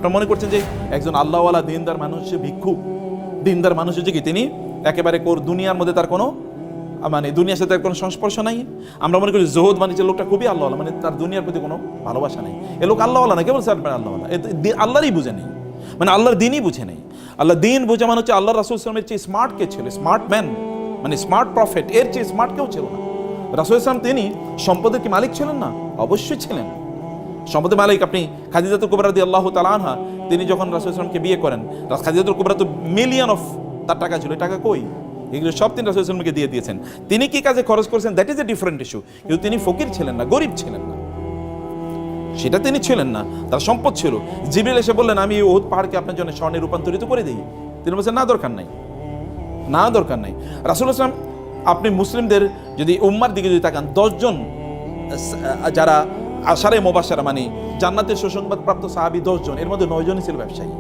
আপনারা মনে করছেন যে একজন আল্লাহওয়ালা দিনদার মানুষ, ভিক্ষুক দিনদার মানুষ হচ্ছে কি তিনি একেবারে দুনিয়ার মধ্যে তার কোনো মানে দুনিয়ার সাথে তার কোনো সংস্পর্শ নাই। আমরা মনে করি জোহদ মানে যে লোকটা খুবই আল্লাহওয়ালা, মানে তার দুনিয়ার প্রতি কোনো ভালোবাসা নেই। এ লোক আল্লাহওয়ালা না, কেবল স্যার আল্লাহওয়ালা, আল্লাহরই বুঝে নেই, মানে আল্লাহর দিনই বুঝে নেই। আল্লাহ দিন বুঝে মানে হচ্ছে আল্লাহ রাসূল সাল্লাল্লাহু আলাইহি ওয়াসাল্লামের চেয়ে স্মার্ট কে ছিল, স্মার্ট ম্যান মানে স্মার্ট প্রফেট, এর চেয়ে স্মার্ট কেউ ছিল না। রাসূল সাল্লাল্লাহু তিনি সম্পদের কি মালিক ছিলেন না? অবশ্যই ছিলেন সম্পদের মালিক। আপনি খাদিজাতুল কুবরা রাদিয়াল্লাহু তাআলা আনহা, তিনি যখন রাসূল সাল্লাল্লাহু আলাইহি ওয়াসাল্লামকে বিয়ে করেন, খাদিজাতুল কুবরা তো মিলিয়ন অফ তার টাকা ছিল, টাকা কই? এগুলো সব তিনি রাসূল সাল্লাল্লাহু আলাইহি ওয়াসাল্লামকে দিয়ে দিয়েছেন। তিনি কি কাজে খরচ করেছেন that is a different issue, কিন্তু তিনি ফকির ছিলেন না, গরিব ছিলেন না, সেটা তিনি ছিলেন না, তার সম্পদ ছিল। জিবরিল এসে বললেন আমি এই উহুদ পাহাড়কে আপনার জন্য স্বর্ণে রূপান্তরিত করে দিই। তিনি বলছেন না, দরকার নাই, না দরকার নাই। রাসূলুল্লাহ সাল্লাল্লাহু আলাইহি ওয়াসাল্লাম, আপনি মুসলিমদের যদি উম্মার দিকে যদি তাকান, 10 জন যারা আশারে মুবাশশারা মানে জান্নাতের সুসংবাদ প্রাপ্ত সাহাবী 10 জন, এর মধ্যে 9 জনই ছিল ব্যবসায়ী।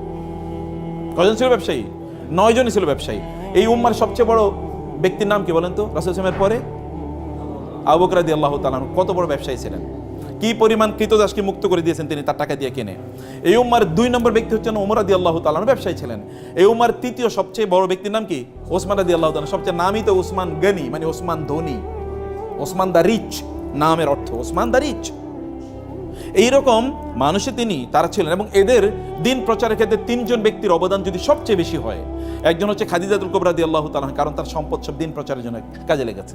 কয়জন ছিল ব্যবসায়ী? 9 জনই ছিল ব্যবসায়ী। এই উম্মার সবচেয়ে বড় ব্যক্তির নাম কি বলেন তো? রাসূল সাল্লাল্লাহু আলাইহি ওয়াসাল্লামের পরে আবু বকর রাদিয়াল্লাহু তাআলা কত বড় ব্যবসায়ী ছিলেন, কি পরিমাণ কৃতদাসকে মুক্ত করে দিয়েছেন তিনি তার টাকা দিয়ে কিনে। এই উম্মার 2 নম্বর ব্যক্তি হচ্ছেন ওমর রাদিয়াল্লাহু তাআলা, ব্যবসায়ী ছিলেন। এই উম্মার 3য় সবচেয়ে বড় ব্যক্তির নাম কি? ওসমান রাদিয়াল্লাহু তাআলা, সবচেয়ে নামই তো ওসমান গনি, মানে ওসমান ধনী, ওসমান দা রিচ, নামের অর্থ ওসমান দা রিচ। এইরকম মানুষে তিনি তারা ছিলেন। এবং এদের দিন প্রচারের ক্ষেত্রে 3 জন ব্যক্তির অবদান যদি সবচেয়ে বেশি হয়, একজন হচ্ছে খাদিজাতুল কুবরা রাদিয়াল্লাহু তাআলা, কারণ তার সম্পদ সব দিন প্রচারের জন্য কাজে লেগেছে।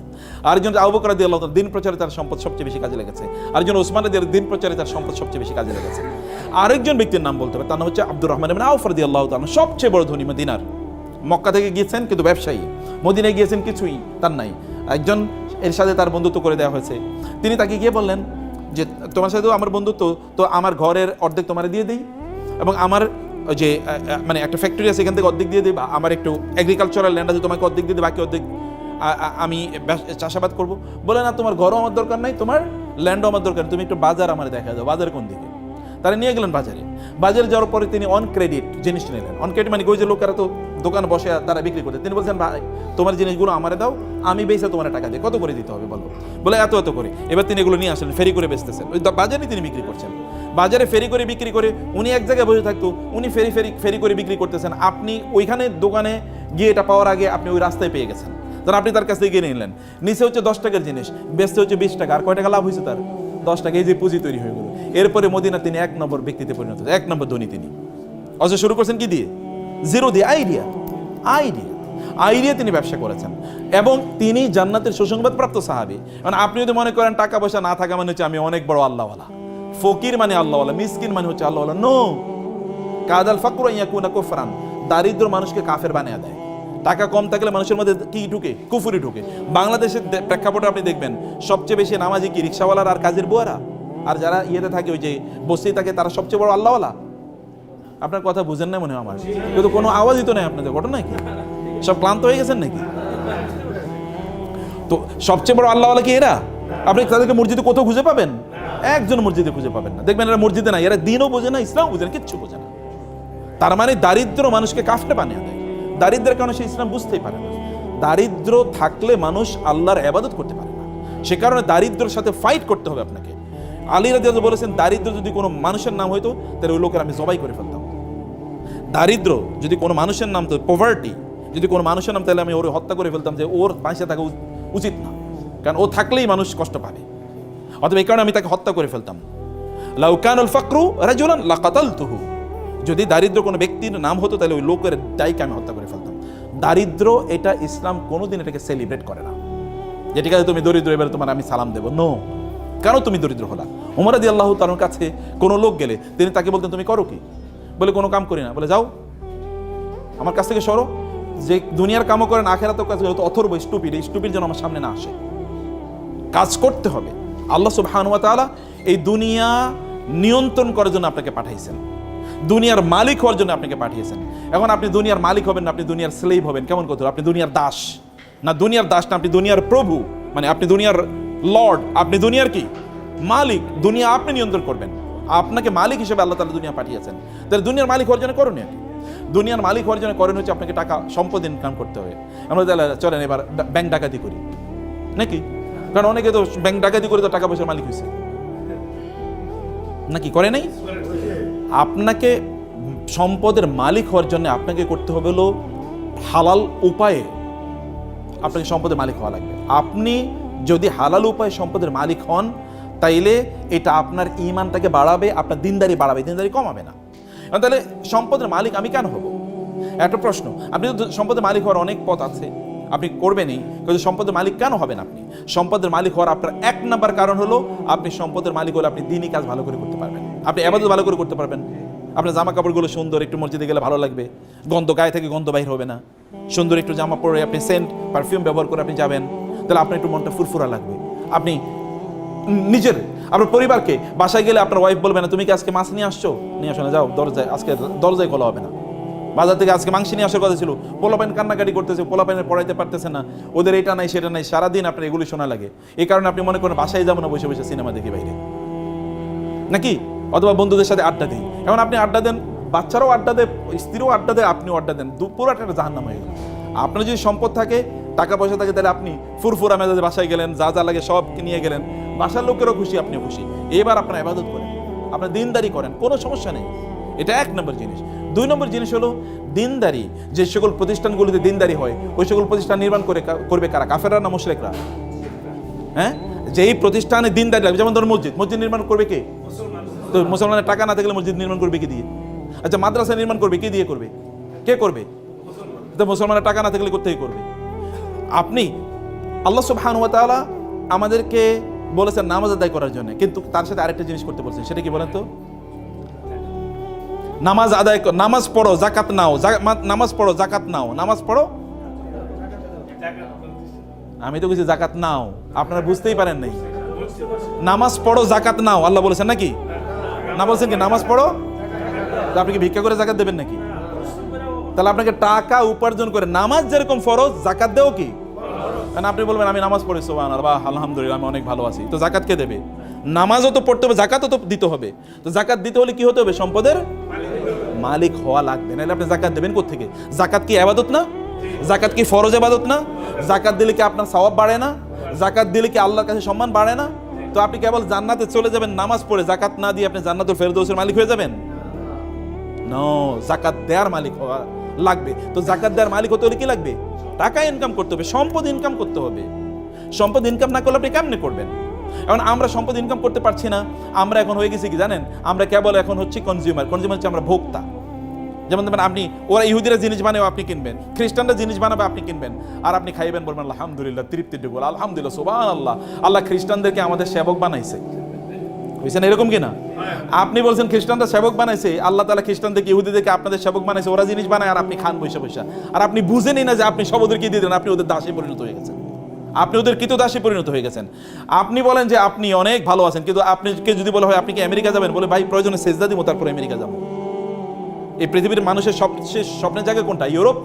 আরেকজন আবু বকর রাদিয়াল্লাহু তাআলা, দিন প্রচারে তার সম্পদ সবচেয়ে বেশি কাজে লেগেছে। আরেকজন ওসমান রাদিয়াল্লাহু, দিন প্রচারে তার সম্পদ সবচেয়ে বেশি কাজে লেগেছে। আরেকজন ব্যক্তির নাম বলতে হবে, তার নাম হচ্ছে আব্দুর রহমান ইবনে আউফ রাদিয়াল্লাহু তাআলা, সবচেয়ে বড় ধনী মদিনার। মক্কা থেকে গিয়েছেন কিন্তু ব্যবসায়ী, মদিনায় গিয়েছেন কিছুই তার নাই। একজন এর সাথে তার বন্ধুত্ব করে দেওয়া হয়েছে, তিনি তাকে গিয়ে বললেন যে তোমার সাথে আমার বন্ধুত্ব, তো আমার ঘরের অর্ধেক তোমার দিয়ে দিই, এবং আমার যে মানে একটা ফ্যাক্টরি আছে এখান থেকে অর্ধেক দিয়ে দিই, বা আমার একটু এগ্রিকালচারাল ল্যান্ড আছে তোমাকে অর্ধেক দিয়ে দিই, বাকি অর্ধেক আমি চাষাবাদ করব। বলে না, তোমার ঘরও আমার দরকার নাই, তোমার ল্যান্ডও আমার দরকার, তুমি একটু বাজার আমার দেখা দাও, বাজার কোন দিকে? তারা নিয়ে গেলেন বাজারে। বাজারে যাওয়ার পরে তিনি অন ক্রেডিট জিনিসটা নিলেন। অন ক্রেডিট মানে ওই যে লোকেরা তো দোকান বসে তারা বিক্রি করতে, তিনি বলছেন ভাই তোমার জিনিসগুলো আমারে দাও, আমি বেচে তোমার টাকা দিয়ে, কত করে দিতে হবে বলো? বলে এত এত করে। এবার তিনি এগুলো নিয়ে আসলেন, ফেরি করে বেচতেছেন, ওই বাজারে তিনি বিক্রি করছেন। বাজারে ফেরি করে বিক্রি করে উনি এক জায়গায় বসে থাকতো, উনি ফেরি করে বিক্রি করতেছেন, আপনি ওইখানে দোকানে গিয়ে এটা পাওয়ার আগে আপনি ওই রাস্তায় পেয়ে গেছেন, তখন আপনি তার কাছ থেকে কিনে নিলেন। নিচে হচ্ছে 10 টাকার জিনিস, বেচতে হচ্ছে 20 টাকা, আর কয় টাকা লাভ হয়েছে তার? 10 টাকা। এই যে পুঁজি তৈরি হয়ে গেল। এরপরে মদিনা তিনি 1 নম্বর ব্যক্তিতে পরিণত, 1 নম্বর ধনী তিনি। অথচ শুরু করছেন কি দিয়ে? জিরো দিয়ে, আইডিয়া তিনি ব্যবসা করেছেন, এবং তিনি জান্নাতের সুসংবাদ প্রাপ্ত সাহাবী। মানে আপনি যদি মনে করেন টাকা পয়সা না থাকা মানে হচ্ছে আমি অনেক বড় আল্লাহওয়ালা, ফকির মানে আল্লাহওয়ালা, মিসকিন মানে হচ্ছে আল্লাহওয়ালা, নো। কাদাল ফাকরু ইয়াকুনা কুফরান, দারিদ্র মানুষকে কাফের বানিয়ে দেয়। টাকা কম থাকলে মানুষের মধ্যে কি ঢুকে? কুফরি ঢুকে। বাংলাদেশের প্রেক্ষাপটে আপনি দেখবেন সবচেয়ে বেশি নামাজি কি রিক্সাওয়ালার আর কাজের বুয়ারা, আর যারা ইয়েতে থাকে ওই যে বস্তি থাকে তারা সবচেয়ে বড় আল্লাহওয়ালা। আপনার কথা বুঝেন না মনে হয় আমার, কিন্তু কোনো আওয়াজই তো নেই আপনাদের, ঘটনা কি? সব ক্লান্ত হয়ে গেছেন নাকি? তো সবচেয়ে বড় আল্লাহওয়ালা কি এরা? আপনি তাদেরকে মসজিদে কোথাও খুঁজে পাবেন? একজন মসজিদে খুঁজে পাবেন না। দেখবেন এরা মসজিদে নাই, এরা দিনও বোঝে না, ইসলাম বোঝে না, কিচ্ছু বোঝে না। তার মানে দারিদ্র মানুষকে কাফের বানিয়ে দেয়। দারিদ্রের কারণে সে ইসলাম বুঝতেই পারে না। দারিদ্র থাকলে মানুষ আল্লাহর ইবাদত করতে পারে না। সে কারণে দারিদ্রের সাথে ফাইট করতে হবে আপনাকে। আলী রাদিয়াল্লাহু বলেছেন, দারিদ্র যদি কোনো মানুষের নাম হইতো তাহলে ওই লোকের আমি জবাই করে ফেলতাম। দারিদ্র যদি কোনো মানুষের নাম, তো পভার্টি যদি কোনো মানুষের নাম, তাহলে আমি ওর হত্যা করে ফেলতাম, যে ওর বাঁচে থাকা উচিত না, কারণ ও থাকলেই মানুষ কষ্ট পাবে, অথবা এই কারণে আমি তাকে হত্যা করে ফেলতাম। লাউ কানাল ফাকরু রাজুলান লাকাতালতুহু, যদি দারিদ্র কোনো ব্যক্তির নাম হতো তাহলে ওই লোকের দায়কে আমি হত্যা করে ফেলতাম। দারিদ্র এটা ইসলাম কোনোদিন এটাকে সেলিব্রেট করে না, যে ঠিক আছে তুমি দরিদ্র এবারে তোমার আমি সালাম দেবো, নো। কেন তুমি দরিদ্র হলা? ওমর রাদিয়াল্লাহু তাআলার কাছে কোনো লোক গেলে তিনি তাকে বলতেন তুমি করো কি? বলে কোনো কাম করি না। বলে যাও আমার কাছ থেকে সরো, যে দুনিয়ার কামও করেন আখেরাতেও কাজ করে, অথর্ব স্টুপিড, এই স্টুপিড যেন আমার সামনে না আসে। কাজ করতে হবে। আল্লাহ সুবহানাহু ওয়া তাআলা এই দুনিয়া নিয়ন্ত্রণ করার জন্য আপনাকে পাঠাইছেন, দুনিয়ার মালিক হওয়ার জন্য আপনাকে পাঠিয়েছেন। এখন আপনি দুনিয়ার মালিক হবেন না, আপনি দুনিয়ার স্লেভ হবেন। কেমন কথা? আপনি দুনিয়ার দাস না, দুনিয়ার দাস না, আপনি দুনিয়ার প্রভু, মানে আপনি দুনিয়ার লর্ড, আপনি দুনিয়ার কি মালিক। দুনিয়া আপনি নিয়ন্ত্রণ করবেন, আপনাকে মালিক হিসেবে আল্লাহ তাআলা দুনিয়া পাঠিয়েছেন। তাহলে দুনিয়ার মালিক হওয়ার জন্য করণীয় কি? দুনিয়ার মালিক হওয়ার জন্য করণীয় হচ্ছে আপনাকে টাকা সম্পদ ইনকাম করতে হবে। আমরা চলেন এবার ব্যাংক ডাকাতি করি নাকি? কারণ অনেকে তো ব্যাংক ডাকাতি করে তো টাকা পয়সার মালিক হয়েছে নাকি? করে নাই? আপনাকে সম্পদের মালিক হওয়ার জন্য আপনাকে করতে হবে হলো হালাল উপায়ে আপনাকে সম্পদের মালিক হওয়া লাগবে। আপনি যদি হালাল উপায়ে সম্পদের মালিক হন তাইলে এটা আপনার ঈমানটাকে বাড়াবে, আপনার দিনদারি বাড়াবে, দিনদারি কমাবে না। তাহলে সম্পদের মালিক আমি কেন হব? একটা প্রশ্ন। আপনি তো সম্পদের মালিক হওয়ার অনেক পথ আছে, আপনি করবেনই, কিন্তু সম্পদের মালিক কেন হবেন? আপনি সম্পদের মালিক হওয়ার আপনার এক নাম্বার কারণ হলো আপনি সম্পদের মালিক হলে আপনি দিনই কাজ ভালো করে করতে পারবেন, আপনি ইবাদত ভালো করে করতে পারবেন। আপনার জামা কাপড়গুলো সুন্দর, একটু মসজিদে গেলে ভালো লাগবে, গন্ধ গায়ে থেকে গন্ধ বাইর হবে না। সুন্দর একটু জামা পরে আপনি সেন্ট পারফিউম ব্যবহার করে আপনি যাবেন, তাহলে আপনার একটু মনটা ফুরফুরা লাগবে। আপনি নিজের আপনার পরিবারকে বাসায় গেলে আপনার ওয়াইফ বলবে না তুমি কি আজকে মাছ নিয়ে আসছো, নিয়ে আসো না, যাও দরজায়, আজকে দরজায় খোলা হবে না। বাজার থেকে আজকে মাংস নিয়ে আসার কথা ছিল, পোলাপাইন কান্নাকাটি করতেছে, পোলাপাইনের পড়াইতে পারতেছে না, ওদের এটা নাই সেটা নাই, সারাদিন আপনার এগুলি শোনা লাগে। এই কারণে আপনি মনে করেন বাসায় যাবো না, বসে বসে সিনেমা দেখি বাইরে, নাকি অথবা বন্ধুদের সাথে আড্ডা দিই। এখন আপনি আড্ডা দেন, বাচ্চারাও আড্ডা দেয়, স্ত্রীও আড্ডা দেয়, আপনিও আড্ডা দেন, পুরো একটা জাহান্নাম হয়ে গেল। আপনার যদি সম্পদ থাকে, টাকা পয়সা থাকে, তাহলে আপনি ফুরফুরা মেজাজে বাসায় গেলেন, যা যা লাগে সব নিয়ে গেলেন, বাসার লোকেরও খুশি, আপনিও খুশি। এবার আপনার ইবাদত করেন, আপনার দিনদারি করেন, কোনো সমস্যা নেই। এটা এক নম্বর জিনিস। দুই নম্বর জিনিস হলো দিনদারি। যে সকল প্রতিষ্ঠানগুলিতে দিনদারি হয় ওই সকল প্রতিষ্ঠান নির্মাণ করবে কারা? কাফেররা না মুশরিকরা? হ্যাঁ, যেই প্রতিষ্ঠানে দিনদারি লাগবে, যেমন ধরুন মসজিদ নির্মাণ করবে কে? তো মুসলমানের টাকা না থাকলে মসজিদ নির্মাণ করবে কি দিয়ে? আচ্ছা, মাদ্রাসা নির্মাণ করবে কি দিয়ে করবে? কে করবে? তো মুসলমানের টাকা না থাকলে কোথায় করবে? আপনি আল্লাহ সুবহানাহু ওয়া তাআলা আমাদেরকে বলেছেন নামাজ আদায় করার জন্য, কিন্তু তার সাথে আরেকটা জিনিস করতে বলছেন, সেটা কি বলেন তো? নামাজ আদায়, নামাজ পড়ো, যাকাত নাও, নামাজ পড়ো, যাকাত নাও, নামাজ পড়ো। আমি তো কিছু জাকাত নাও, আপনারা বুঝতেই পারেন নাই। নামাজ পড়ো, যাকাত নাও আল্লাহ বলেছেন নাকি? না বলছেন কি নামাজ পড়ো? আপনি কি ভিক্ষা করে যাকাত দেবেন নাকি? তাহলে আপনাকে টাকা উপার্জন করে নামাজ যেরকম ফরজ, যাকাত দেও কি? কারণ আপনি বলবেন আমি নামাজ পড়ি, সুবহানাল্লাহ, আলহামদুলিল্লাহ, আমি অনেক ভালো আছি, তো যাকাত কে দেবে? নামাজও তো পড়তে হবে, যাকাতও তো দিতে হবে। তো যাকাত দিতে হলে কি হতে হবে? সম্পদের মালিক হওয়া লাগবে, নাহলে আপনি যাকাত দেবেন কোত্থেকে? যাকাত কি ইবাদত না? যাকাত কি ফরজ ইবাদত না? যাকাত দিলে কি আপনার সওয়াব বাড়ে না? যাকাত দিলে কি আল্লাহর কাছে সম্মান বাড়ে না? তো আপনি কেবল জান্নাতে চলে যাবেন নামাজ পড়ে, যাকাত না দিয়ে আপনি জান্নাতুল ফেরদৌসের মালিক হয়ে যাবেন? নো, যাকাত দেওয়ার মালিক হওয়া লাগবে। তো যাকাত দেওয়ার মালিক হতে হলে কি লাগবে? টাকা ইনকাম করতে হবে, সম্পদ ইনকাম করতে হবে। সম্পদ ইনকাম না করলে আপনি কেমনে করবেন? এখন আমরা সম্পদ ইনকাম করতে পারছি না, আমরা এখন হয়ে গেছি কি জানেন? আমরা কেবল এখন হচ্ছে কনজিউমার হচ্ছে আমরা ভোক্তা। যেমন দেখবেন আপনি, ওরা ইহুদিরা জিনিস বানাবে আপনি কিনবেন, খ্রিস্টানরা জিনিস বানাবে আপনি কিনবেন, আর আপনি খাইবেন, বলবেন আলহামদুলিল্লাহ, তৃপ্তির ঢুকল, আলহামদুলিল্লাহ, সুবহানাল্লাহ, আল্লাহ খ্রিস্টানদেরকে আমাদের সেবক বানাইছে। বুঝছেন এরকম কিনা? আপনি বলছেন খ্রিস্টানরা সেবক বানাইছে, আল্লাহ তাআলা খ্রিস্টানদেরকে ইহুদিদেরকে আপনাদের সেবক বানাইছে, ওরা জিনিস বানায় আর আপনি খান বৈশা বৈশা, আর আপনি বুঝেনই না যে আপনি সব ওদেরকে দিয়ে দেন, আপনি ওদের দাসে পরিণত হয়ে গেছেন, আপনি ওদের কৃতদাসে পরিণত হয়ে গেছেন। আপনি বলেন যে আপনি অনেক ভালো আছেন, কিন্তু আপনাকে যদি বলা হয় আপনি কি আমেরিকা যাবেন, বলে ভাই প্রয়োজনে সেজদা দিব তারপর আমেরিকা যাবো। এই পৃথিবীর মানুষের সবচেয়ে স্বপ্নের জায়গা কোনটা? ইউরোপ,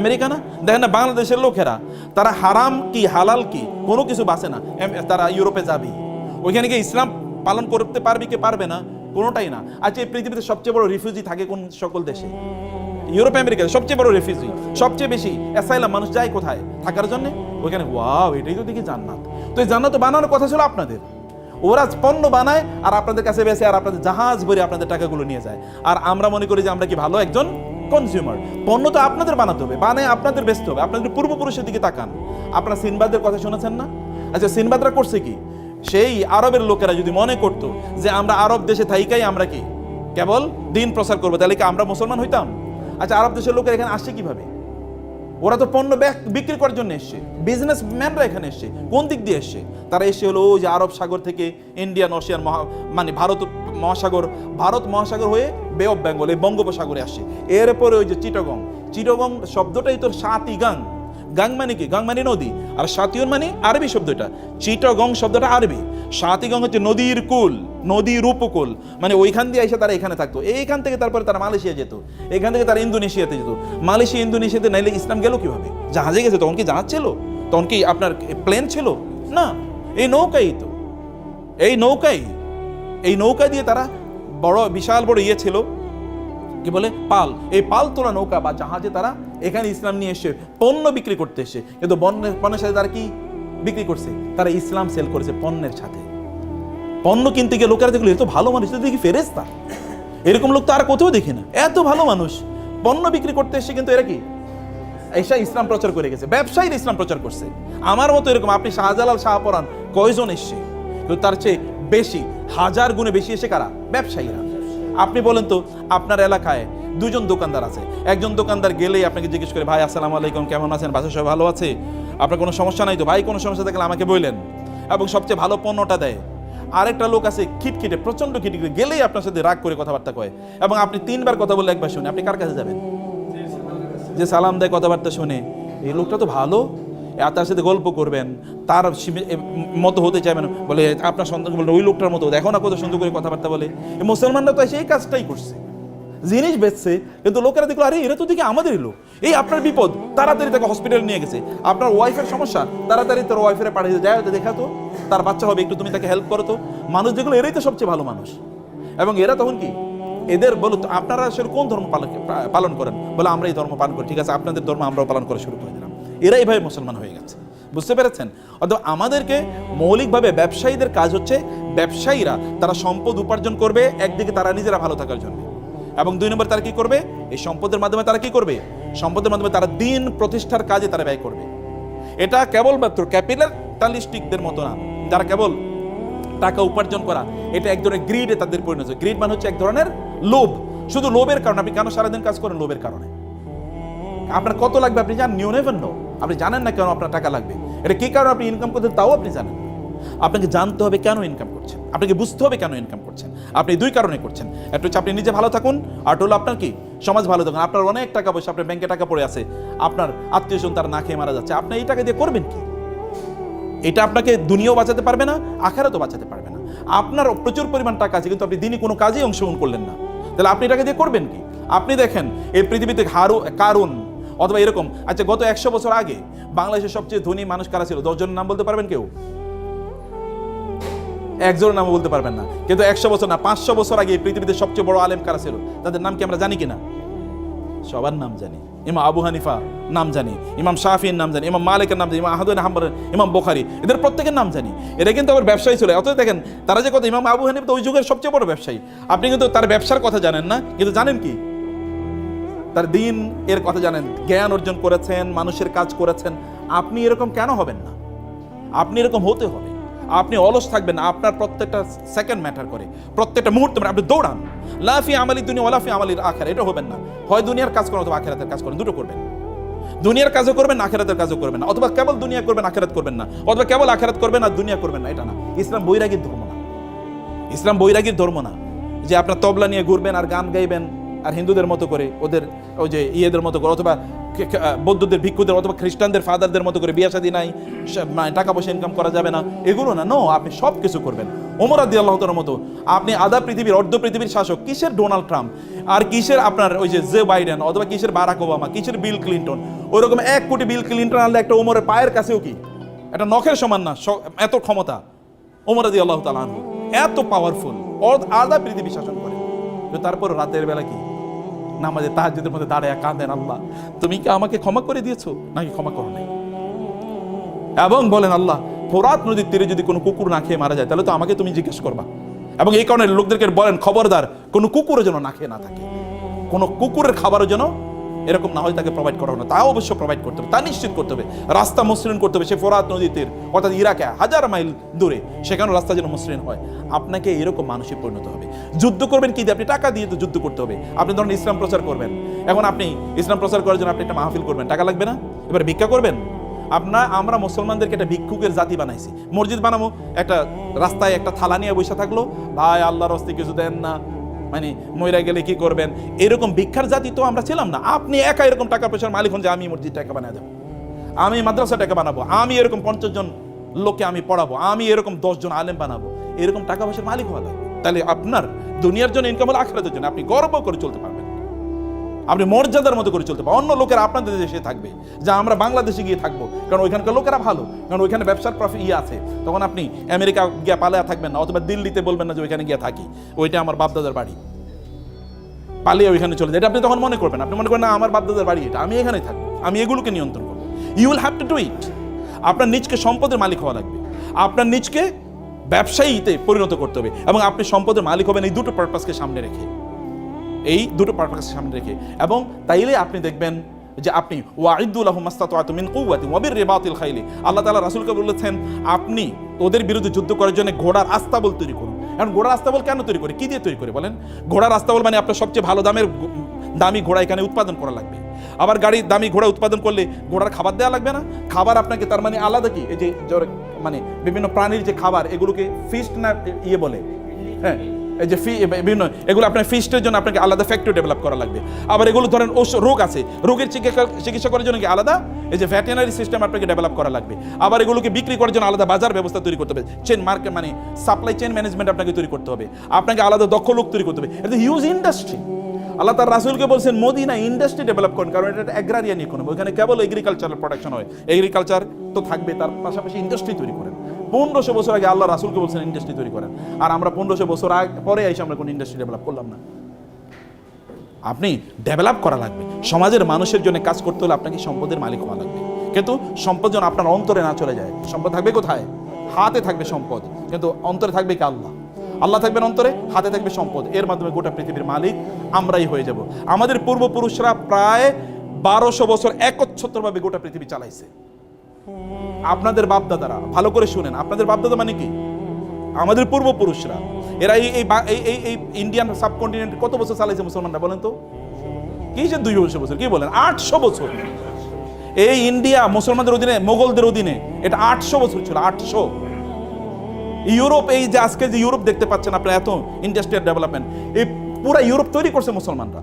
আমেরিকা না? দেখেন না বাংলাদেশের লোকেরা, তারা হারাম কি হালাল কি কোনো কিছু বাঁচে না, তারা ইউরোপে যাবেই। ওইখানে গিয়ে ইসলাম পালন করতে পারবে কি পারবে না, কোনোটাই না। আচ্ছা, এই পৃথিবীতে সবচেয়ে বড় রিফিউজি থাকে কোন সকল দেশে? ইউরোপ, আমেরিকাতে সবচেয়ে বড় রিফিউজি, সবচেয়ে বেশি অ্যাসাইলাম মানুষ যায় কোথায় থাকার জন্য? ওইখানে। ওয়াও, এটাই তো দেখি জান্নাত। তো এই জান্নাত বানানোর কথা ছিল আপনাদের। ওরা পণ্য বানায় আর আপনাদের কাছে বেচে, আর আপনাদের জাহাজ ভরে আপনাদের টাকাগুলো নিয়ে যায়, আর আমরা মনে করি যে আমরা কি ভালো একজন কনজিউমার। পণ্য তো আপনাদের বানাতে হবে, বানায় আপনাদের বেচতে হবে। আপনাদের পূর্বপুরুষের দিকে তাকান, আপনারা সিনবাদের কথা শুনেছেন না? আচ্ছা, সিনবাদরা করছে কি? সেই আরবের লোকেরা যদি মনে করতো যে আমরা আরব দেশে থাইকাই আমরা কি কেবল দিন প্রচার করবো, তাহলে কি আমরা মুসলমান হইতাম? আচ্ছা, আরব দেশের লোকেরা এখানে আসছে কিভাবে? ওরা তো পণ্য বিক্রি করার জন্য এসছে, বিজনেসম্যানরা এখানে এসছে। কোন দিক দিয়ে এসছে? তারা এসে হলো ওই যে আরব সাগর থেকে ইন্ডিয়ান ওশিয়ান মানে ভারত মহাসাগর হয়ে বে অফ বেঙ্গল, এই বঙ্গোপসাগরে আসছে। এরপরে ওই যে চিটগং শব্দটাই তো সাতি গাং। গাং মানে কি? গাং মানে নদী, আর সাতিউন মানে আরবি শব্দটা। চিটগং শব্দটা আরবি, সাতিগং হচ্ছে নদীর কুল, নদীর উপকূল, মানে ওইখান দিয়ে এসে তারা এখানে থাকতো। এইখান থেকে তারপরে তারা মালয়েশিয়া যেত, এখান থেকে তারা ইন্দোনেশিয়াতে যেত। মালয়েশিয়া ইন্দোনেশিয়াতে নাইলে ইসলাম গেল কিভাবে? জাহাজে গেছে। তখন কি জাহাজ ছিল? তখন কি আপনার প্লেন ছিল? না, এই নৌকা দিয়ে তারা বিশাল বড় ইয়ে ছিল, কি বলে, পাল। এই পাল তোলা নৌকা বা জাহাজে তারা এখানে ইসলাম নিয়ে এসে পণ্য বিক্রি করতে এসে। কিন্তু পণ্যের সাথে তারা কি বিক্রি করছে? তারা ইসলাম সেল করেছে পণ্যের সাথে। পণ্য কিনতে গিয়ে লোকেরা দেখলো এ তো ভালো মানুষ, দেখি ফেরেশতা, এরকম লোক তো আর কোথাও দেখি না। এত ভালো মানুষ, পণ্য বিক্রি করতে এসে কিন্তু এরা কি এসা ইসলাম প্রচার করে গেছে, ব্যবসায়ীর ইসলাম প্রচার করছে। আমার মতো এরকম আপনি শাহজালাল শাহপরান কয়জন এসছে, কিন্তু তার চেয়ে বেশি, হাজার গুণে বেশি এসে কারা? ব্যবসায়ীরা। আপনি বলেন তো, আপনার এলাকায় দুজন দোকানদার আছে, একজন দোকানদার গেলেই আপনাকে জিজ্ঞেস করে, ভাই আসসালামু আলাইকুম, কেমন আছেন, বাসা সবাই ভালো আছে, আপনার কোনো সমস্যা নাই তো? ভাই কোনো সমস্যা থাকলে আমাকে বললেন, এবং সবচেয়ে ভালো পণ্যটা দেয়। আরেকটা লোক আছে খিটখিটে, প্রচন্ড খিটখিটে, গেলেই আপনার সাথে রাগ করে কথাবার্তা কয়, এবং আপনি 3 বার কথা বলে একবার শুনে, আপনি কার কাছে যাবেন? যে সালাম দেয়, কথাবার্তা শুনে, এই লোকটা তো ভালো, তার সাথে গল্প করবেন, তার মতো হতে চাইবেন, বলে আপনার সন্তান বললেন ওই লোকটার মতো, দেখো না কত সুন্দর করে কথাবার্তা বলে। এই মুসলমানরা তো সেই কাজটাই করছে, জিনিস বেচছে, কিন্তু লোকেরা দেখলো আরে এরা তো দেখি আমাদেরই লোক, এই আপনার বিপদ, তাড়াতাড়ি তাকে হসপিটালে নিয়ে গেছে। আপনার ওয়াইফের সমস্যা, তাড়াতাড়ি তোর ওয়াইফের পাঠিয়ে যায়, দেখা তো তার বাচ্চা হবে, একটু তুমি তাকে হেল্প করো তো। মানুষ যেগুলো, এরাই তো সবচেয়ে ভালো মানুষ। এবং এরা তখন কি, এদের বলো আপনারা আসলে কোন ধর্ম পালন করেন? বলে আমরা এই ধর্ম পালন করি। ঠিক আছে, আপনাদের ধর্ম আমরাও পালন করা শুরু করে দিলাম। এরা এইভাবে মুসলমান হয়ে গেছে, বুঝতে পেরেছেন? অথবা আমাদেরকে মৌলিকভাবে ব্যবসায়ীদের কাজ হচ্ছে, ব্যবসায়ীরা তারা সম্পদ উপার্জন করবে, একদিকে তারা নিজেরা ভালো থাকার জন্য, এবং 2 নম্বর তারা কি করবে, এই সম্পদের মাধ্যমে তারা কি করবে, সম্পদের মাধ্যমে তারা দিন প্রতিষ্ঠার কাজে তারা ব্যয় করবে। এটা কেবলমাত্র ক্যাপিটালিস্টিকদের মতো না, যারা কেবল টাকা উপার্জন করা, এটা এক ধরনের গ্রিডে তাদের পরিণত হয়েছে। গ্রিড মানে হচ্ছে এক ধরনের লোভ, শুধু লোভের কারণে। আপনি কেন সারাদিন কাজ করেন? লোভের কারণে। আপনার কত লাগবে আপনি জানেন? নিউ নেভেন নো, আপনি জানেন না কেন আপনার টাকা লাগবে, এটা কি কারণে আপনি ইনকাম করছেন তাও আপনি জানেন না। আপনাকে জানতে হবে কেন ইনকাম করছেন, আপনাকে বুঝতে হবে কেন ইনকাম করছেন। আপনি 2 কারণে করছেন, একটা হচ্ছে আপনি নিজে ভালো থাকুন, আর হলো আপনার কি সমাজ ভালো থাকুন। আপনার অনেক টাকা পয়সা, আপনার ব্যাংকে টাকা পড়ে আছে, আপনার আত্মীয়স্বজন তারা না খেয়ে মারা যাচ্ছে, আপনি এই টাকা দিয়ে করবেন কি? এটা আপনাকে দুনিয়াও বাঁচাতে পারবে না, আখিরাতও বাঁচাতে পারবে না। আপনার প্রচুর পরিমাণ টাকা আছে, কিন্তু আপনি দিনই কোনো কাজেই অংশগ্রহণ করলেন না, তাহলে আপনি টাকা দিয়ে করবেন কি? আপনি দেখেন এই পৃথিবীতে কারুন অথবা এরকম, আচ্ছা গত 100 বছর আগে বাংলাদেশের সবচেয়ে ধনী মানুষ কারা ছিল? 10 জনের নাম বলতে পারবেন কেউ? একজনের নাম বলতে পারবেন না। কিন্তু 100 বছর না, 500 বছর আগে পৃথিবীতে সবচেয়ে বড় আলেম কারা ছিল? তাদের নাম কি আমরা জানি কিনা? সবার নাম জানি। ইমাম আবু হানিফা নাম জানি, ইমাম শাফির নাম জানি, ইমাম মালিকের নাম জানি, ইমাম আহমদ বিন হাম্বল, ইমাম বুখারী, এদের প্রত্যেকের নাম জানি। এরা কিন্তু আবার ব্যবসায়ী ছিল। অতএব দেখেন তারা যে কথা, ইমাম আবু হানিফা তো ওই যুগের সবচেয়ে বড় ব্যবসায়ী। আপনি কিন্তু তার ব্যবসার কথা জানেন না, কিন্তু জানেন কি তার দিন এর কথা জানেন, জ্ঞান অর্জন করেছেন, মানুষের কাজ করেছেন। আপনি এরকম কেন হবেন না? আপনি এরকম হতে হবে। আপনি অলস থাকবেন না, আপনার প্রত্যেকটা সেকেন্ড ম্যাটার করে, প্রত্যেকটা মুহূর্তে আপনি দৌড়ান। লাফি আমালি দুনিয়া ওয়ালাফি আমালির আখিরা, এটা হবেন না। হয় দুনিয়ার কাজ করেন অথবা আখিরাতের কাজ করেন, দুটো করবেন। দুনিয়ার কাজও করবেন, আখিরাতের কাজও করবেন না, অথবা কেবল দুনিয়া করবেন আখিরাত করবেন না, অথবা কেবল আখিরাত করবেন আর দুনিয়া করবেন না। এটা না, ইসলাম বৈরাগীর ধর্ম না। ইসলাম বৈরাগীর ধর্ম না যে আপনার তবলা নিয়ে ঘুরবেন আর গান গাইবেন, আর হিন্দুদের মতো করে, ওদের ওই যে ইয়েদের মতো করে, অথবা বৌদ্ধদের ভিক্ষুদের অথবা খ্রিস্টানদের ফাদারদের মতো করে বিয়ে শাদী নাই, টাকা পয়সা ইনকাম করা যাবে না, এগুলো না। নো, আপনি সব কিছু করবেন ওমর রাদিয়াল্লাহু তাআলার মতো। আপনি আধা পৃথিবীর, অর্ধ পৃথিবীর শাসক। কিসের ডোনাল্ড ট্রাম্প, আর কিসের আপনার ওই যে বাইডেন, অথবা কিসের বারাক ওবামা, কিসের বিল ক্লিন্টন? ওইরকম 1 কোটি বিল ক্লিন্টন আনলে একটা ওমরের পায়ের কাছেও কি একটা নখের সমান না, এত ক্ষমতা ওমর রাদিয়াল্লাহু তাআলা আনহু, এত পাওয়ারফুল, আধা পৃথিবী শাসন করে। তারপর রাতের বেলা কি নামাজে তাহাজ্জুদের মধ্যে দাঁড়ায় কাঁদেন, আল্লাহ তুমি কি আমাকে ক্ষমা করে দিয়েছো নাকি ক্ষমা করো নাই? এবং বলেন, আল্লাহ ফোরাত নদীর তীরে যদি কোনো কুকুর না খেয়ে মারা যায়, তাহলে তো আমাকে তুমি জিজ্ঞেস করবা। এবং এই কারণে লোকদেরকে বলেন, খবরদার কোনো কুকুরও যেন না খেয়ে না থাকে, কোনো কুকুরের খাবারও যেন এরকম না হয় তাকে প্রোভাইড করা না, তাও অবশ্য প্রোভাইড করতে হবে, তা নিশ্চিত করতে হবে। রাস্তা মসৃণ করতে হবে, সে ফোরাত নদীর তীর অর্থাৎ ইরাকে 1000 মাইল দূরে, সেখানে রাস্তা যেন মসৃণ হয়। আপনাকে এরকম মানুষে পরিণত হবে। যুদ্ধ করবেন কি দিয়ে? আপনি টাকা দিয়ে তো যুদ্ধ করতে হবে। আপনি ধরুন ইসলাম প্রচার করবেন, এখন আপনি ইসলাম প্রচার করার জন্য আপনি একটা মাহফিল করবেন, টাকা লাগবে না? এবার ভিক্ষা করবেন? আমরা মুসলমানদেরকে একটা ভিক্ষুকের জাতি বানাইছি। মসজিদ বানাবো, একটা রাস্তায় একটা থালা নিয়ে বসে থাকলো, ভাই আল্লাহর রাস্তায় কিছু দেন না, মানে মইরা গেলে কি করবেন, এরকম ভিক্ষার জাতি তো আমরা ছিলাম না। আপনি একা এরকম টাকা পয়সার মালিক হন যে আমি মসজিদ টাকা বানিয়ে দেবো, আমি মাদ্রাসা টাকা বানাবো, আমি এরকম 50 জন লোককে আমি পড়াবো, আমি এরকম 10 জন আলেম বানাবো, এরকম টাকা পয়সার মালিক হওয়া লাগবে। তাহলে আপনার দুনিয়ার জন্য ইনকাম হলো, আখিরাতের জন্য আপনি গর্ব করে চলতে পারবেন, আপনি মর্যাদার মতো করে চলতে পারবেন। অন্য লোকেরা আপনাদের দেশে থাকবে, যা আমরা বাংলাদেশে গিয়ে থাকবো, কারণ ওইখানকার লোকেরা ভালো, কারণ ওইখানে ব্যবসার প্রফিট আছে। তখন আপনি আমেরিকা গিয়ে পালিয়ে থাকবেন না, অথবা দিল্লিতে বলবেন না যে ওইখানে গিয়ে থাকি, ওইটা আমার বাপদাদার বাড়ি, পালিয়ে ওইখানে চলে যায়। এটা আপনি তখন মনে করবেন, আপনি মনে করেন না আমার বাপদাদার বাড়ি এটা, আমি এখানেই থাকবো, আমি এগুলোকে নিয়ন্ত্রণ করবো। You will have to do it. আপনার নিজকে সম্পদের মালিক হওয়া লাগবে, আপনার নিজকে ব্যবসায়ীতে পরিণত করতে হবে, এবং আপনি সম্পদের মালিক হবেন এই দুটো পারপাসকে সামনে রেখে। এই দুটো পারপাস সামনে রেখে। এবং তাইলে আপনি দেখবেন যে আপনি ওয়াইদুল লাহুম মাসতাতা'তুম মিন কুওয়াতিন ওয়া বিররিবাতিল খাইলি, আল্লাহ তাআলা রাসূলকে বলেছেন আপনি ওদের বিরুদ্ধে যুদ্ধ করার জন্য ঘোড়ার আস্তাবল তৈরি করুন। এখন ঘোড়ার আস্তাবল কেন তৈরি করে, কি দিয়ে তৈরি করে বলেন? ঘোড়ার আস্তাবল মানে আপনার সবচেয়ে ভালো দামি ঘোড়া এখানে উৎপাদন করা লাগবে। আবার গাড়ির দামি ঘোড়া উৎপাদন করলে ঘোড়ার খাবার দেওয়া লাগবে না? খাবার আপনাকে তার মানে আলাদা কি, এই যে মানে বিভিন্ন প্রাণীর যে খাবার এগুলোকে ফিস্ট না বলে, হ্যাঁ এই যে বিভিন্ন এগুলো আপনার ফিস্টের জন্য আপনাকে আলাদা ফ্যাক্টরি ডেভেলপ করা লাগবে। আবার এগুলো ধরেন রোগ আছে, রোগের চিকিৎসা করার জন্য কি আলাদা এই যে ভেটেরিনারি সিস্টেম আপনাকে ডেভেলপ করা লাগবে। আবার এগুলোকে বিক্রি করার জন্য আলাদা বাজার ব্যবস্থা তৈরি করতে হবে, চেন মার্কেট মানে সাপ্লাই চেইন ম্যানেজমেন্ট আপনাকে তৈরি করতে হবে, আপনাকে আলাদা দক্ষ লোক তৈরি করতে হবে। এটা হিউজ ইন্ডাস্ট্রি। আল্লাহ তার রাসূলকে বলছেন মদিনা ইন্ডাস্ট্রি ডেভেলপ করেন, কারণ এটা অ্যাগ্রারিয়ান ইকোনমি, ওখানে কেবল এগ্রিকালচারাল প্রোডাকশন হয়, এগ্রিকালচার তো থাকবে, তার পাশাপাশি ইন্ডাস্ট্রি তৈরি করেন। 1500 বছর আগে আল্লাহ রাসূলকে বলছেন ইন্ডাস্ট্রি তৈরি করেন, আর আমরা 1500 বছর পরে এসে আমরা কোনো ইন্ডাস্ট্রি ডেভেলপ করলাম না। আপনি ডেভেলপ করা লাগবে, সমাজের মানুষের জন্য কাজ করতে হলে আপনাকে সম্পদের মালিক হওয়া লাগবে। কিন্তু সম্পদ যেন আপনার অন্তরে না চলে যায়। সম্পদ থাকবে কোথায়? হাতে থাকবে সম্পদ, কিন্তু অন্তরে থাকবে কি আল্লাহ। আল্লাহ থাকবেন অন্তরে, হাতে থাকবে সম্পদ, এর মাধ্যমে গোটা পৃথিবীর মালিক আমরাই হয়ে যাব। আমাদের পূর্বপুরুষরা প্রায় 1200 বছর একচ্ছত্রভাবে গোটা পৃথিবী চালাইছে। আপনাদের বাপদাদারা, ভালো করে শুনেন, আপনাদের বাপদাদা মানে কি? আমাদের পূর্বপুরুষরা, এরা এই ইন্ডিয়ান সাবকন্টিনেন্ট কত বছর চালাইছে মুসলমানরা বলেন তো? কি যে 200 বছর, কি বলেন 800 বছর। এই ইন্ডিয়া মুসলমানদের অধীনে, মোগলদের অধীনে, এটা 800 বছর ছিল, 800। ইউরোপ, এই যে আজকে যে ইউরোপ দেখতে পাচ্ছেন আপনার, এত ইন্ডাস্ট্রিয়াল ডেভেলপমেন্ট, এই পুরা ইউরোপ তৈরি করছে মুসলমানরা।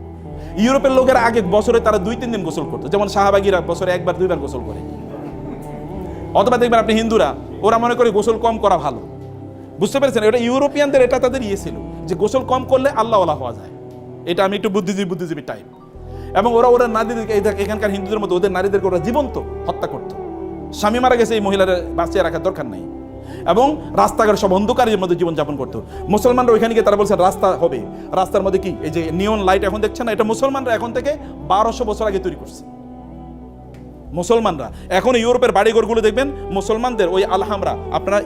ইউরোপের লোকেরা আগে বছরে তারা 2-3 দিন গোসল করতো, যেমন শাহবাগীরা বছরে 1-2 বার গোসল করে। অথবা দেখবেন আপনি হিন্দুরা, ওরা মনে করে গোসল কম করা ভালো। বুঝতে পেরেছেন? এটা ইউরোপিয়ানদের, এটা তাদের ছিল যে গোসল কম করলে আল্লাহওয়ালা হওয়া যায়। এটা আমি একটু বুদ্ধিজীবী টাইপ। এবং ওরা নারীদেরকে, এখানকার হিন্দুদের মতো ওদের নারীদেরকে ওরা জীবন্ত হত্যা করতো। স্বামী মারা গেছে, এই মহিলারা বাঁচিয়ে রাখার দরকার নাই। এবং রাস্তাঘাট সব অন্ধকারের মধ্যে জীবনযাপন করতো। মুসলমানরা ওইখানে গিয়ে তারা বলছেন রাস্তা হবে, রাস্তার মধ্যে কি এই যে নিয়ন লাইট এখন দেখছেন না, এটা মুসলমানরা এখন থেকে 1200 বছর আগে তৈরি করছে। মুসলমানরা এখন ইউরোপের বাড়িঘরগুলো দেখবেন মুসলমানদের, ওই আলহামরা, আপনারা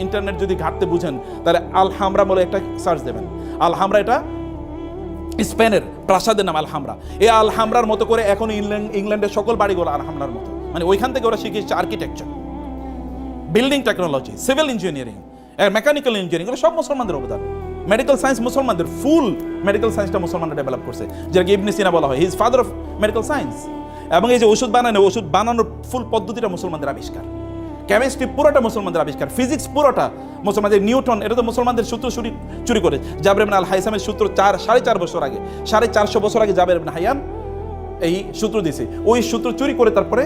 ইন্টারনেট যদি ঘাটতে বুঝেন তাহলে আলহামরা বলে একটা সার্চ দেবেন। আলহামরা এটা স্পেনের প্রাসাদের নাম আলহামরা। এই আলহামরার মতো করে এখন ইংল্যান্ডের সকল বাড়িঘর আলহামরার মতো, মানে ওইখান থেকে ওরা শিখেছে architecture, building technology, civil engineering, mechanical engineering, এগুলো সব মুসলমানদের অবদান। মেডিকেল সায়েন্স মুসলমানদের, ফুল মেডিকেল সায়েন্সটা মুসলমানরা ডেভেলপ করছে, যেটাকে ইবনে সিনা বলা হয়, he is father of medical science. এবং এই যে ওষুধ বানানোর ফুল পদ্ধতিটা মুসলমানদের আবিষ্কার, কেমিস্ট্রি পুরোটা মুসলমানদের আবিষ্কার, ফিজিক্স পুরোটা মুসলমানদের, নিউটন এটা তো মুসলমানদের সূত্র চুরি করে জাবের ইবনে আল হাইসামের সূত্র 4.5 বছর আগে, 450 বছর আগে জাবের ইবনে হাইয়ান এই সূত্র দিয়েছে। ওই সূত্র চুরি করে তারপরে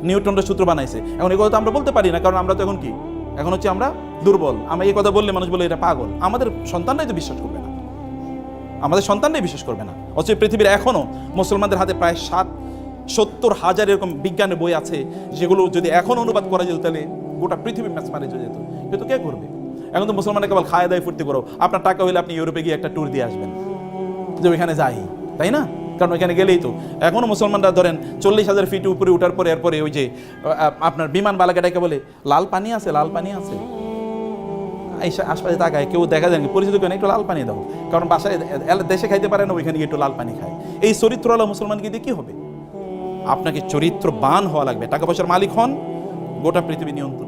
নিউটনের সূত্র বানাইছে। এখন এই কথা তো আমরা বলতে পারি না, কারণ আমরা তো এখন কি, এখন হচ্ছে আমরা দুর্বল। আমরা এই কথা বললে মানুষ বলে এটা পাগল। আমাদের সন্তানরাই তো বিশ্বাস করবে না, আমাদের সন্তানরাই বিশ্বাস করবে না। অথচ পৃথিবীর এখনো মুসলমানদের হাতে প্রায় 70,000 এরকম বিজ্ঞানের বই আছে, যেগুলো যদি এখন অনুবাদ করা যেত তাহলে গোটা পৃথিবী ম্যাচমারেজ হয়ে যেত। কিন্তু কে করবে? এখন তো মুসলমানরা কেবল খায় দায় ফুর্তি করো। আপনার টাকা হলে আপনি ইউরোপে গিয়ে একটা ট্যুর দিয়ে আসবেন, যে ওইখানে যাই, তাই না? কারণ ওইখানে গেলেই তো এখনো মুসলমানরা ধরেন 40,000 ফিট উপরে উঠার পরে এরপরে ওই যে আপনার বিমান বালাকাটাকে বলে লাল পানি আছে, লাল পানি আছে, এই আশপাশে তাকায়, কেউ দেখা যায় পরিচিত কেউ একটু লাল পানি দাও, কারণ বাসায় দেশে খাইতে পারে না, ওইখানে গিয়ে একটু লাল পানি খায়। এই চরিত্রওয়ালা মুসলমানকে দিয়ে কি হবে? আপনাকে চরিত্রবান হওয়া লাগবে। টাকা পয়সার মালিক হন, গোটা পৃথিবী নিয়ন্ত্রণ